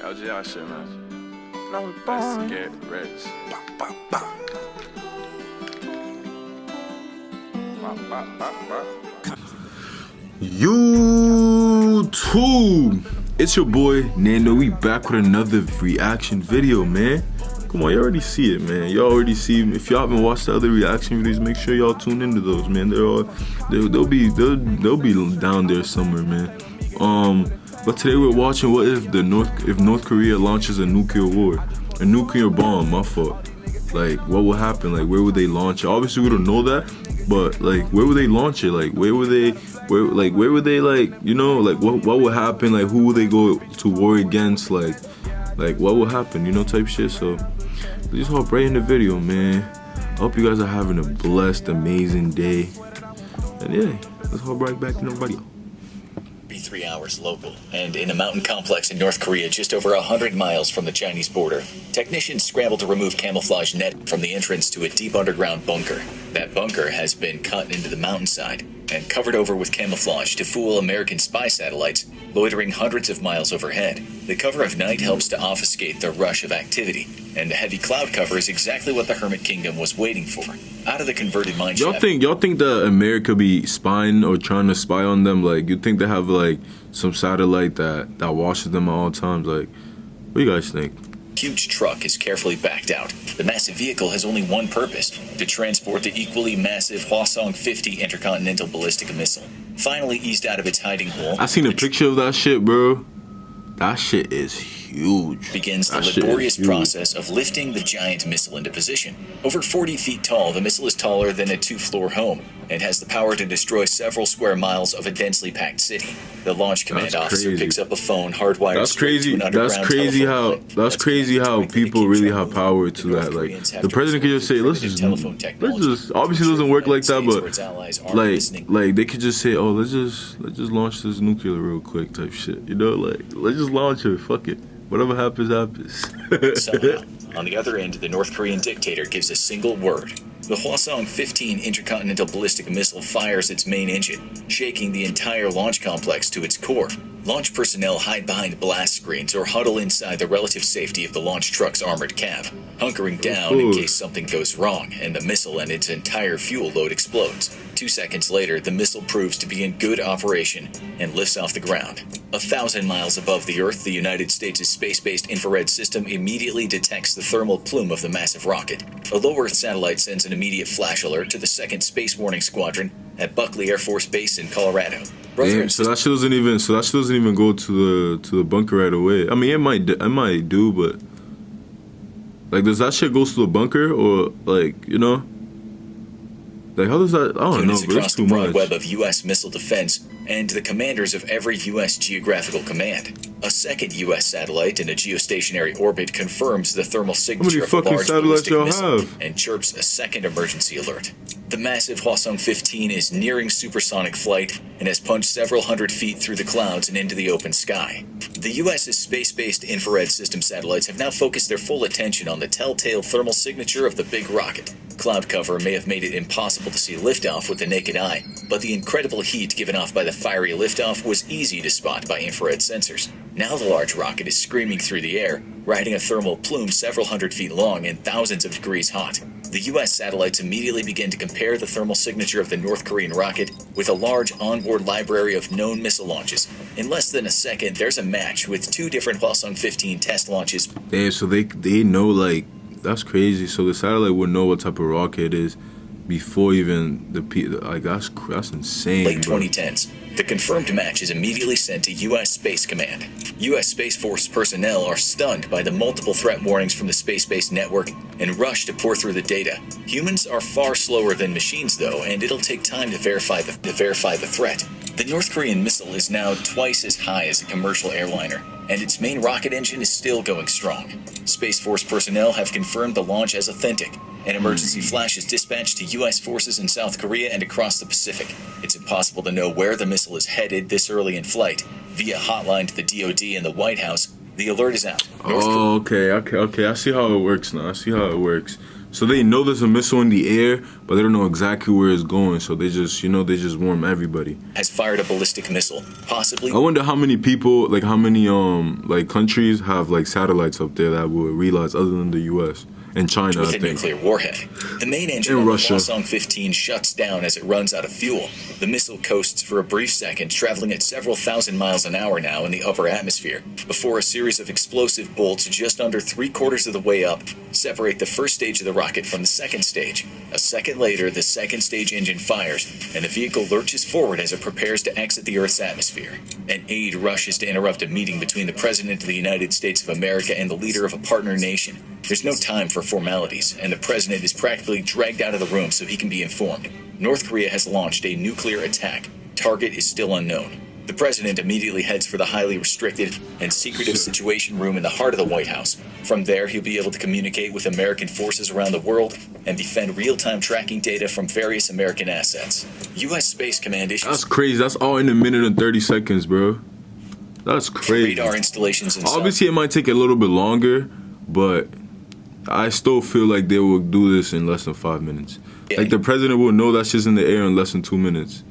LGI shit, man. Let's get rich. YouTube, it's your boy Nando. We back with another reaction video, man. Come on, you already see it, man. Y'all already see. If y'all haven't watched the other reaction videos, make sure y'all tune into those, man. They'll be down there somewhere, man. But today we're watching what if North Korea launches a nuclear war, a nuclear bomb. My fault. Like, what will happen? Like, where would they launch it? Obviously, we don't know that, but like, where would they launch it? Like, where would they, like, you know, like, what would happen? Like, who would they go to war against? Like, what will happen? You know, type shit. So, just hop right in the video, man. I hope you guys are having a blessed, amazing day. And yeah, let's hop right back in the video. 3 hours local, and in a mountain complex in North Korea just over 100 miles from the Chinese border. Technicians scramble to remove camouflage net from the entrance to a deep underground bunker. That bunker has been cut into the mountainside and covered over with camouflage to fool American spy satellites loitering hundreds of miles overhead. The cover of night helps to obfuscate the rush of activity, and the heavy cloud cover is exactly what the Hermit Kingdom was waiting for. Out of the converted mine shaft. Y'all think that America be spying or trying to spy on them? Like, you think they have like some satellite that watches them at all times? Like, what do you guys think? Huge truck is carefully backed out. The massive vehicle has only one purpose: to transport the equally massive Hwasong-50 intercontinental ballistic missile. Finally eased out of its hiding hole, I seen a picture of that shit, bro. That shit is huge. Begins the laborious process of lifting the giant missile into position. Over 40 feet tall, the missile is taller than a 2-floor home and has the power to destroy several square miles of a densely packed city. The launch command officer picks up a phone hardwired. That's crazy. That's crazy how people really have power to that. Like, the president could just say, let's just obviously it doesn't work like that, but like they could just say, oh, let's just launch this nuclear real quick type shit. You know, like, let's just launch it. Fuck it. Whatever happens, happens. Somehow, on the other end, the North Korean dictator gives a single word. The Hwasong-15 intercontinental ballistic missile fires its main engine, shaking the entire launch complex to its core. Launch personnel hide behind blast screens or huddle inside the relative safety of the launch truck's armored cab, hunkering down in case something goes wrong and the missile and its entire fuel load explodes. 2 seconds later, the missile proves to be in good operation and lifts off the ground. 1,000 miles above the Earth, the United States' space-based infrared system immediately detects the thermal plume of the massive rocket. A low-Earth satellite sends an immediate flash alert to the 2nd Space Warning Squadron at Buckley Air Force Base in Colorado. Damn, so that shit doesn't even go to the bunker right away. I mean, it might do, but like, does that shit go to the bunker, or like, you know? Like, how does that? I don't know, but it's too much. Across the broad web of U.S. missile defense and the commanders of every U.S. geographical command. A second U.S. satellite in a geostationary orbit confirms the thermal signature of a large ballistic missile and chirps a second emergency alert. The massive Hwasong-15 is nearing supersonic flight and has punched several hundred feet through the clouds and into the open sky. The U.S.'s space-based infrared system satellites have now focused their full attention on the telltale thermal signature of the big rocket. Cloud cover may have made it impossible to see liftoff with the naked eye, but the incredible heat given off by the fiery liftoff was easy to spot by infrared sensors. Now the large rocket is screaming through the air, riding a thermal plume several hundred feet long and thousands of degrees hot. The U.S. satellites immediately begin to compare the thermal signature of the North Korean rocket with a large onboard library of known missile launches. In less than a second, there's a match with 2 different Hwasong-15 test launches. Damn, so they know, like, that's crazy. So the satellite would know what type of rocket it is before even like, that's insane. Late 2010s. The confirmed match is immediately sent to U.S. Space Command. U.S. Space Force personnel are stunned by the multiple threat warnings from the space-based network and rush to pour through the data. Humans are far slower than machines, though, and it'll take time to verify the threat. The North Korean missile is now twice as high as a commercial airliner, and its main rocket engine is still going strong. Space Force personnel have confirmed the launch as authentic. An emergency flash is dispatched to U.S. forces in South Korea and across the Pacific. It's impossible to know where the missile is headed this early in flight. Via hotline to the DoD and the White House, The alert is out. Oh, okay. I see how it works now. So they know there's a missile in the air, but they don't know exactly where it's going. So they just warn everybody. Has fired a ballistic missile, possibly. I wonder how many people, like how many countries have like satellites up there that will realize other than the U.S. and China, with I a think. nuclear warhead. The main engine of the Hwasong 15 shuts down as it runs out of fuel. The missile coasts for a brief second, traveling at several thousand miles an hour now in the upper atmosphere, before a series of explosive bolts just under 3/4 of the way up separate the first stage of the rocket from the second stage. A second later, the second stage engine fires, and the vehicle lurches forward as it prepares to exit the Earth's atmosphere. An aide rushes to interrupt a meeting between the President of the United States of America and the leader of a partner nation. There's no time for formalities, and the President is practically dragged out of the room so he can be informed. North Korea has launched a nuclear attack. Target is still unknown. The President immediately heads for the highly restricted and secretive Situation Room in the heart of the White House. From there, he'll be able to communicate with American forces around the world and defend real-time tracking data from various American assets. U.S. Space Command issues... That's crazy. That's all in a minute and 30 seconds, bro. That's crazy. Radar installations and obviously, it might take a little bit longer, but I still feel like they will do this in less than 5 minutes. Yeah. Like, the President will know that shit's in the air in less than 2 minutes.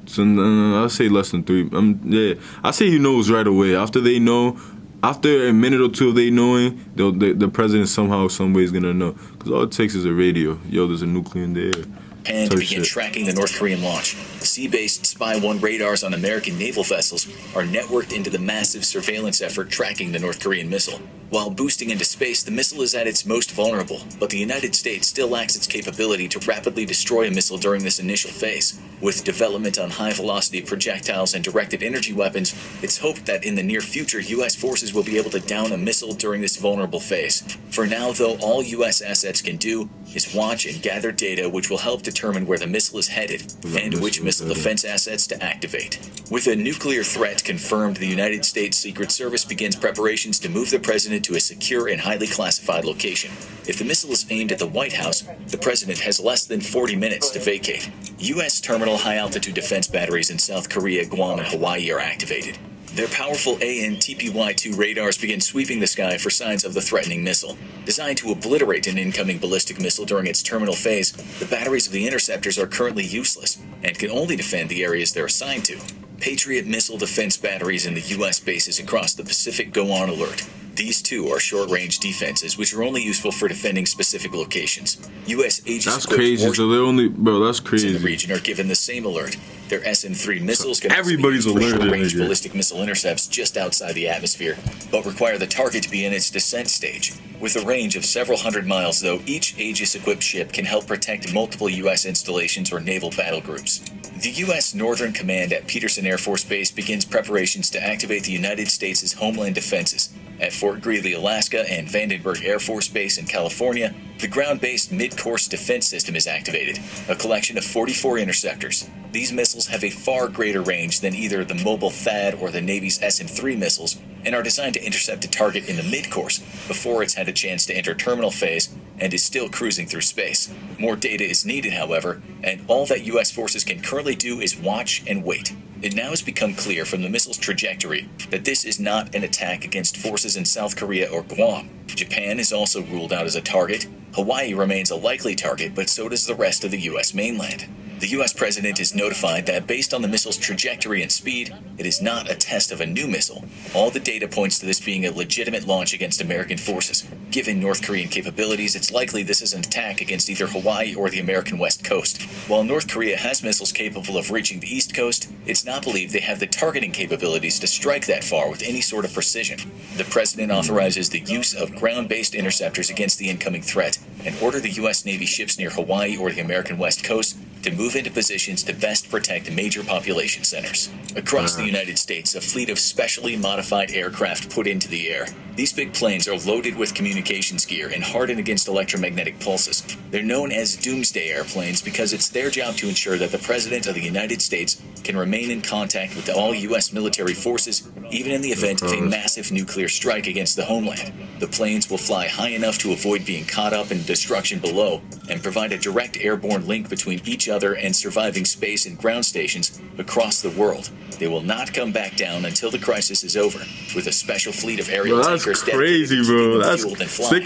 So I'll say less than 3. I say he knows right away. After they know, after a minute or two of they knowing, the President somehow, some way is gonna know. Because all it takes is a radio. Yo, there's a nuclear in the air. And to begin tracking the North Korean launch. Sea-based Spy-1 radars on American naval vessels are networked into the massive surveillance effort tracking the North Korean missile. While boosting into space, the missile is at its most vulnerable, but the United States still lacks its capability to rapidly destroy a missile during this initial phase. With development on high-velocity projectiles and directed energy weapons, it's hoped that in the near future, U.S. forces will be able to down a missile during this vulnerable phase. For now, though, all U.S. assets can do is watch and gather data which will help determine where the missile is headed and which missile defense assets to activate. With a nuclear threat confirmed, the United States Secret Service begins preparations to move the President to a secure and highly classified location. If the missile is aimed at the White House, the President has less than 40 minutes to vacate. U.S. terminal high-altitude defense batteries in South Korea, Guam, and Hawaii are activated. Their powerful AN/TPY-2 radars begin sweeping the sky for signs of the threatening missile. Designed to obliterate an incoming ballistic missile during its terminal phase, the batteries of the interceptors are currently useless and can only defend the areas they're assigned to. Patriot missile defense batteries in the U.S. bases across the Pacific go on alert. These two are short-range defenses, which are only useful for defending specific locations. U.S. agents... That's crazy. So they're only... Bro, that's crazy. ...in the region are given the same alert. Their SM-3 missiles can everybody's alerted. Short-range ballistic missile intercepts just outside the atmosphere, but require the target to be in its descent stage. With a range of several hundred miles, though, each Aegis-equipped ship can help protect multiple U.S. installations or naval battle groups. The U.S. Northern Command at Peterson Air Force Base begins preparations to activate the United States' homeland defenses. At Fort Greely, Alaska, and Vandenberg Air Force Base in California, the ground-based mid-course defense system is activated, a collection of 44 interceptors. These missiles have a far greater range than either the mobile THAAD or the Navy's SM-3 missiles, and are designed to intercept a target in the mid-course before it's had a chance to enter terminal phase and is still cruising through space. More data is needed, however, and all that U.S. forces can currently do is watch and wait. It now has become clear from the missile's trajectory that this is not an attack against forces in South Korea or Guam. Japan is also ruled out as a target. Hawaii remains a likely target, but so does the rest of the U.S. mainland. The U.S. President is notified that based on the missile's trajectory and speed, it is not a test of a new missile. All the data points to this being a legitimate launch against American forces. Given North Korean capabilities, it's likely this is an attack against either Hawaii or the American West Coast. While North Korea has missiles capable of reaching the East Coast, it's not believed they have the targeting capabilities to strike that far with any sort of precision. The President authorizes the use of ground-based interceptors against the incoming threat and order the U.S. Navy ships near Hawaii or the American West Coast to move into positions to best protect major population centers. Across the United States, a fleet of specially modified aircraft put into the air. These big planes are loaded with communications gear and hardened against electromagnetic pulses. They're known as doomsday airplanes because it's their job to ensure that the President of the United States can remain in contact with all U.S. military forces, even in the event of a massive nuclear strike against the homeland. The planes will fly high enough to avoid being caught up in destruction below and provide a direct airborne link between each other and surviving space and ground stations across the world. They will not come back down until the crisis is over, with a special fleet of aerial tankers crazy, bro. That's so they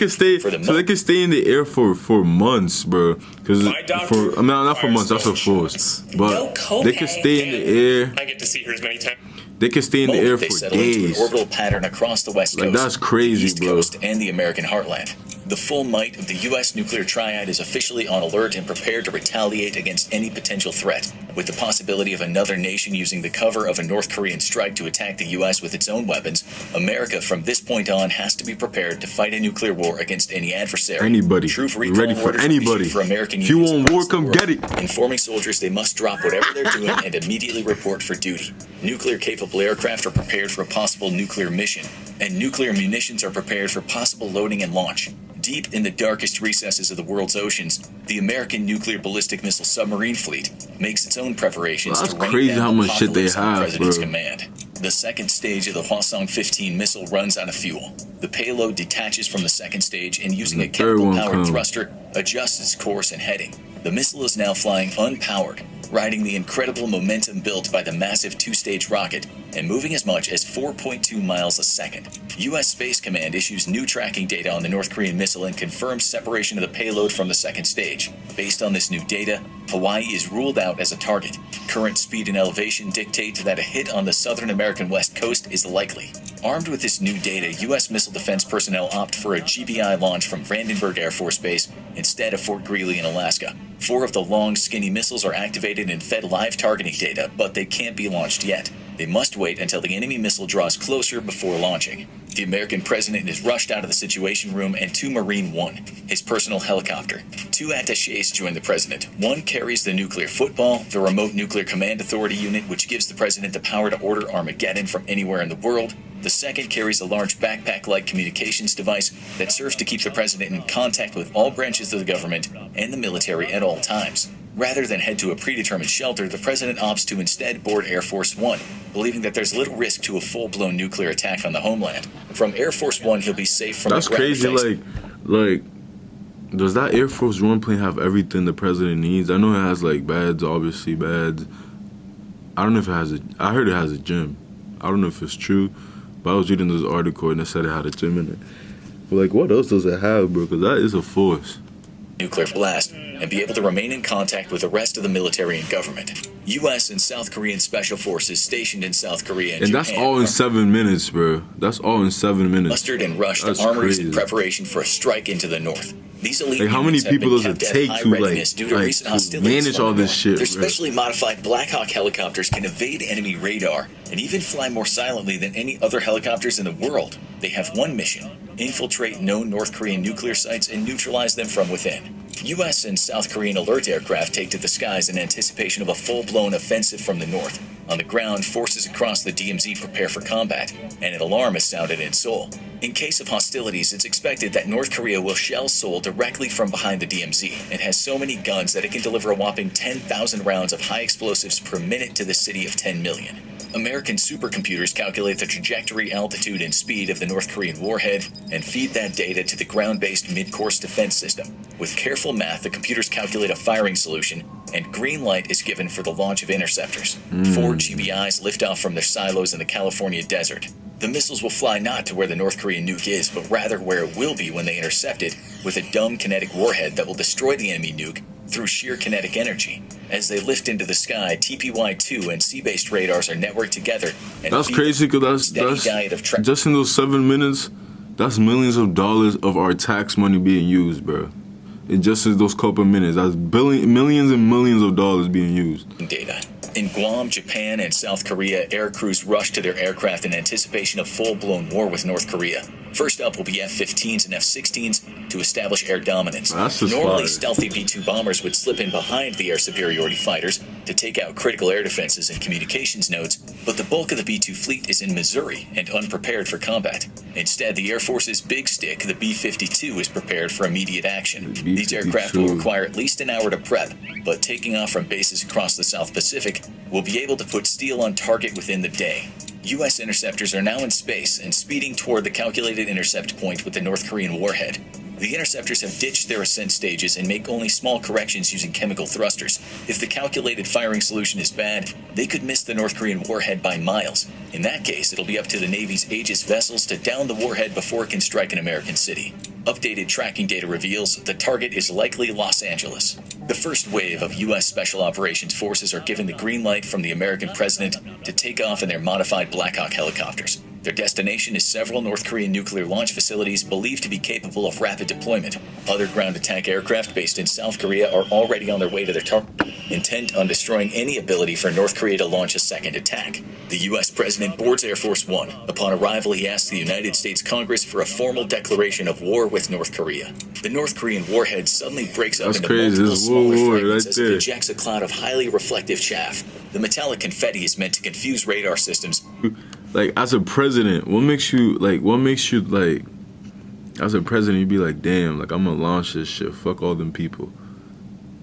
can stay in the air for months, bro. Because not for months, that's a force. But they can stay in the air. I get to see her as many times. They can stay in the air for days. Into an orbital pattern across the West Coast, that's crazy, East Coast, and the American heartland. The full might of the U.S. nuclear triad is officially on alert and prepared to retaliate against any potential threat, with the possibility of another nation using the cover of a North Korean strike to attack the U.S. with its own weapons. America, from this point on, has to be prepared to fight a nuclear war against any adversary. Anybody. Troop ready for anybody. For American if you want war, come get it. Informing soldiers they must drop whatever they're doing and immediately report for duty. Nuclear-capable aircraft are prepared for a possible nuclear mission, and nuclear munitions are prepared for possible loading and launch. Deep in the darkest recesses of the world's oceans, the American nuclear ballistic missile submarine fleet makes its own preparations to rain crazy down how much shit they the have, President's bro. command. The second stage of the Hwasong-15 missile runs out of fuel. The payload detaches from the second stage and, using a chemical-powered thruster, adjusts its course and heading. The missile is now flying unpowered, riding the incredible momentum built by the massive two-stage rocket and moving as much as 4.2 miles a second. U.S. Space Command issues new tracking data on the North Korean missile and confirms separation of the payload from the second stage. Based on this new data, Hawaii is ruled out as a target. Current speed and elevation dictate that a hit on the southern American west coast is likely. Armed with this new data, U.S. missile defense personnel opt for a GBI launch from Vandenberg Air Force Base instead of Fort Greely in Alaska. 4 of the long, skinny missiles are activated and fed live targeting data, but they can't be launched yet. They must wait until the enemy missile draws closer before launching. The American president is rushed out of the Situation Room, and 2 Marine One, his personal helicopter. 2 attachés join the president. One carries the nuclear football, the remote nuclear command authority unit, which gives the president the power to order Armageddon from anywhere in the world. The second carries a large backpack-like communications device that serves to keep the president in contact with all branches of the government and the military at all times. Rather than head to a predetermined shelter, the president opts to instead board Air Force One, believing that there's little risk to a full-blown nuclear attack on the homeland. From Air Force One, he'll be safe from That's crazy, like, does that Air Force One plane have everything the president needs? I know it has, like, beds, obviously, beds. I don't know if it has I heard it has a gym. I don't know if it's true, but I was reading this article and it said it had a gym in it. But, like, what else does it have, bro? Because that is a force. Nuclear blast and be able to remain in contact with the rest of the military and government. U.S. and South Korean special forces stationed in South Korea and Japan, that's all in 7 minutes, bro. That's all in 7 minutes. Mustered and rushed to armories in preparation for a strike into the north. These elite how many people does it take to manage all this shit? Their specially modified Black Hawk helicopters can evade enemy radar and even fly more silently than any other helicopters in the world. They have one mission: infiltrate known North Korean nuclear sites and neutralize them from within. U.S. and South Korean alert aircraft take to the skies in anticipation of a full-blown offensive from the north. On the ground, forces across the DMZ prepare for combat, and an alarm is sounded in Seoul. In case of hostilities, it's expected that North Korea will shell Seoul directly from behind the DMZ. It has so many guns that it can deliver a whopping 10,000 rounds of high explosives per minute to the city of 10 million. American supercomputers calculate the trajectory, altitude, and speed of the North Korean warhead and feed that data to the ground-based mid-course defense system. With careful math, the computers calculate a firing solution, and green light is given for the launch of interceptors. 4 GBIs lift off from their silos in the California desert. The missiles will fly not to where the North Korean nuke is, but rather where it will be when they intercept it, with a dumb kinetic warhead that will destroy the enemy nuke through sheer kinetic energy. As they lift into the sky, TPY-2 and sea-based radars are networked together. And that's crazy, because that's just in those 7 minutes, that's millions of dollars of our tax money being used, bro. It just in those couple minutes, that's millions and millions of dollars being used. Data. In Guam, Japan, and South Korea, air crews rush to their aircraft in anticipation of full-blown war with North Korea. First up will be F-15s and F-16s to establish air dominance. Normally, stealthy B-2 bombers would slip in behind the air superiority fighters to take out critical air defenses and communications nodes, but the bulk of the B-2 fleet is in Missouri and unprepared for combat. Instead, the Air Force's big stick, the B-52, is prepared for immediate action. These aircraft will require at least an hour to prep, but taking off from bases across the South Pacific will be able to put steel on target within the day. U.S. interceptors are now in space and speeding toward the calculated intercept point with the North Korean warhead. The interceptors have ditched their ascent stages and make only small corrections using chemical thrusters. If the calculated firing solution is bad, they could miss the North Korean warhead by miles. In that case, it'll be up to the Navy's Aegis vessels to down the warhead before it can strike an American city. Updated tracking data reveals the target is likely Los Angeles. The first wave of U.S. Special Operations Forces are given the green light from the American president to take off in their modified Black Hawk helicopters. Their destination is several North Korean nuclear launch facilities believed to be capable of rapid deployment. Other ground attack aircraft based in South Korea are already on their way to their target, intent on destroying any ability for North Korea to launch a second attack. The U.S. president boards Air Force One. Upon arrival, he asks the United States Congress for a formal declaration of war with North Korea. The North Korean warhead suddenly breaks up into multiple smaller fragments as it ejects a cloud of highly reflective chaff. The metallic confetti is meant to confuse radar systems. Like, as a president, what makes you, as a president, you'd be like, damn, like, I'm gonna launch this shit, fuck all them people.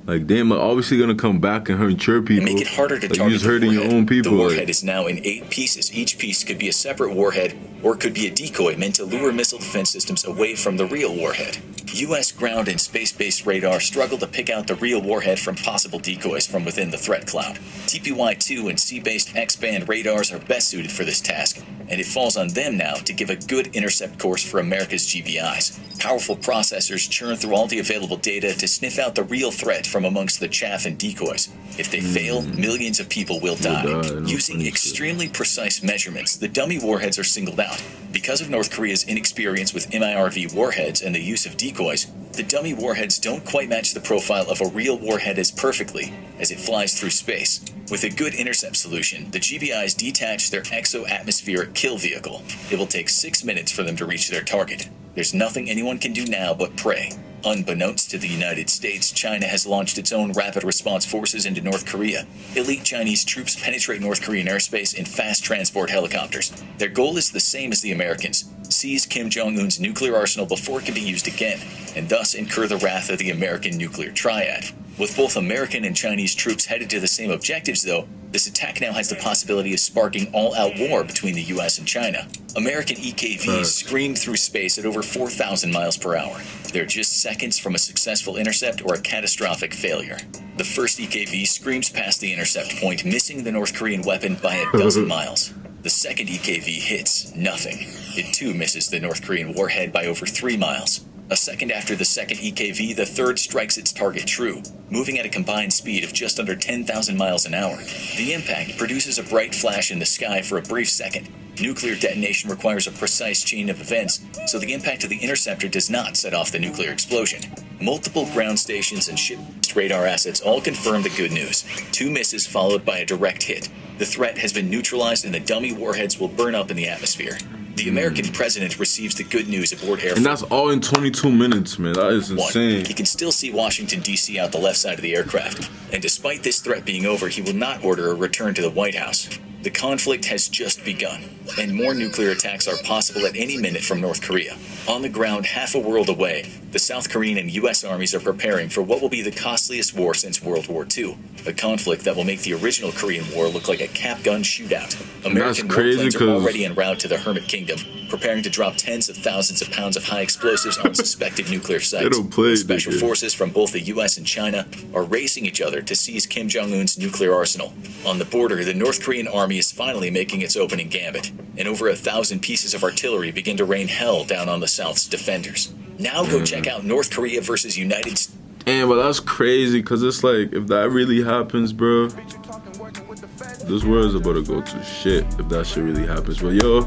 Like, damn, I'm obviously gonna come back and hurt your people. Make it harder to target. You're just hurting your own people. The warhead is now in 8 pieces. Each piece could be a separate warhead, or it could be a decoy meant to lure missile defense systems away from the real warhead. U.S. ground and space-based radar struggle to pick out the real warhead from possible decoys from within the threat cloud. TPY-2 and sea-based X-band radars are best suited for this task, and it falls on them now to give a good intercept course for America's GBIs. Powerful processors churn through all the available data to sniff out the real threat from amongst the chaff and decoys. If they fail, millions of people will die. Using extremely precise measurements, the dummy warheads are singled out. Because of North Korea's inexperience with MIRV warheads and the use of decoys, the dummy warheads don't quite match the profile of a real warhead as perfectly as it flies through space. With a good intercept solution, the GBIs detach their exo-atmospheric kill vehicle. It will take 6 minutes for them to reach their target. There's nothing anyone can do now but pray. Unbeknownst to the United States, China has launched its own rapid response forces into North Korea. Elite Chinese troops penetrate North Korean airspace in fast transport helicopters. Their goal is the same as the Americans: seize Kim Jong-un's nuclear arsenal before it can be used again, and thus incur the wrath of the American nuclear triad. With both American and Chinese troops headed to the same objectives, though, this attack now has the possibility of sparking all-out war between the U.S. and China. American EKVs scream through space at over 4,000 miles per hour. They're just seconds from a successful intercept or a catastrophic failure. The first EKV screams past the intercept point, missing the North Korean weapon by a dozen miles. The second EKV hits nothing. It too misses the North Korean warhead by over 3 miles. A second after the second EKV, the third strikes its target true, moving at a combined speed of just under 10,000 miles an hour. The impact produces a bright flash in the sky for a brief second. Nuclear detonation requires a precise chain of events, so the impact of the interceptor does not set off the nuclear explosion. Multiple ground stations and ship-based radar assets all confirm the good news. 2 misses followed by a direct hit. The threat has been neutralized and the dummy warheads will burn up in the atmosphere. The American president receives the good news aboard Air Force. And that's all in 22 minutes, man. That is insane. He can still see Washington, D.C. out the left side of the aircraft. And despite this threat being over, he will not order a return to the White House. The conflict has just begun, and more nuclear attacks are possible at any minute from North Korea. On the ground, half a world away, the South Korean and U.S. armies are preparing for what will be the costliest war since World War II, a conflict that will make the original Korean War look like a cap gun shootout. American warplanes are already en route to the Hermit Kingdom, preparing to drop tens of thousands of pounds of high explosives on suspected nuclear sites. Special forces from both the U.S. and China are racing each other to seize Kim Jong-un's nuclear arsenal. On the border, the North Korean army is finally making its opening gambit, and over 1,000 pieces of artillery begin to rain hell down on the South's defenders. Now go check out North Korea versus United States. Damn, but that's crazy, because it's like, if that really happens, bro, this world is about to go to shit if that shit really happens. But yo,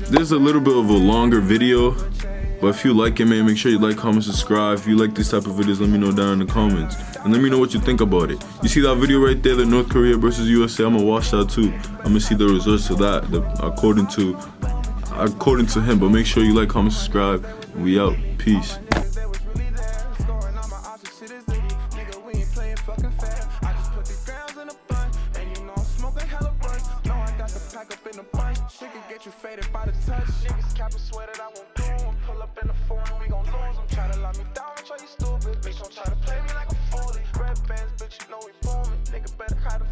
this is a little bit of a longer video, but if you like it, man, make sure you like, comment, subscribe. If you like these type of videos, let me know down in the comments. And let me know what you think about it. You see that video right there, the North Korea versus USA? I'm gonna watch that too. I'm gonna see the results of that, according to according to him. But make sure you like, comment, subscribe, and we out. Peace. Shit can get you faded by the touch. Niggas cap and swear that I won't